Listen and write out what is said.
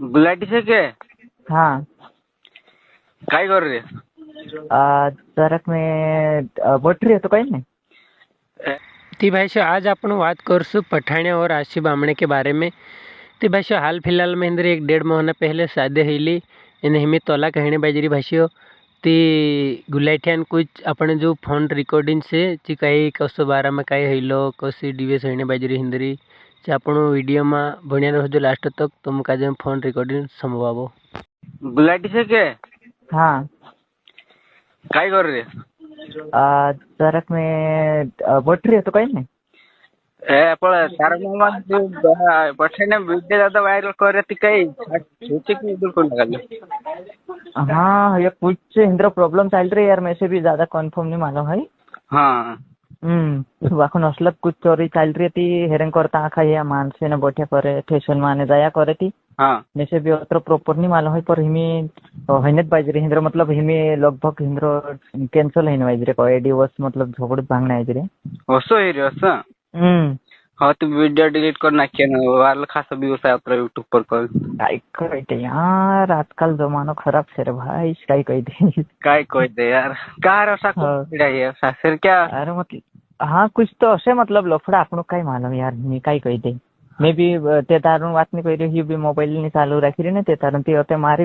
गुलाटी से के हाँ काय कर रे? जरक में बैठ रही है तो कहीं नहीं। ती भाई आज आपण बात करसु पठाण्या और आशी बामणे के बारे में। ती भाई हाल फिलहाल में इंदर 1-1.5 महीना पहले शादी हैली इन हिमी तोला कहने बाजरी भाषियो ती गुलाठियान कुछ अपने जो फोन रिकॉर्डिंग से ची काही कसो बारा में काही हैलो कसी डिवेस होने बाजरी हिंदरी ची आपण वीडियो में बनिया रहो जो लास्ट तक तुम का जो फोन रिकॉर्डिंग समवाबो। गुलाटी से के हाँ काय कर रे? जरक में बैठ रही है तो कहीं नहीं। पण तार मामा जो पठाण्या वीडियो ज्यादा वायरल कर रहे थे कई सोचे कि बिल्कुल लगा। हाँ ये कुछ इंद्र प्रॉब्लम चल रही है यार, मेरे से भी ज्यादा कंफर्म नहीं मालूम है। हाँ वाखुन असलत कुछ चोरी चल रही थी, हेरंग करता आखा या मानसे ने बैठे करे स्टेशन माने जाया करे थी। हाँ मेरे से भी अत्र प्रॉपर नहीं मालूम है पर हिमी हइनेत बाजरी हिंद्र मतलब हिमी लगभग हिंद्र कैंसल है बाजरे को दिवस मतलब झगड़ भांगना है जरे। असो है रे असं। हाँ तू वीडियो डिलीट कर नाखिया ना वाला खासा व्यूज आहे आपल्या यूट्यूब पर कर। काय कहते यार, आजकल जमाना खराब से रे भाई, काय कहते काय कहते यार कार असा है फिर क्या? अरे मतलब हाँ कुछ तो असे मतलब लफड़ा आपण काय मालूम यार, मी काय कहते मे बी ते तारून वात नहीं करी ही भी मोबाइल नहीं चालू राखी रे ने ते तारून ती होते मारी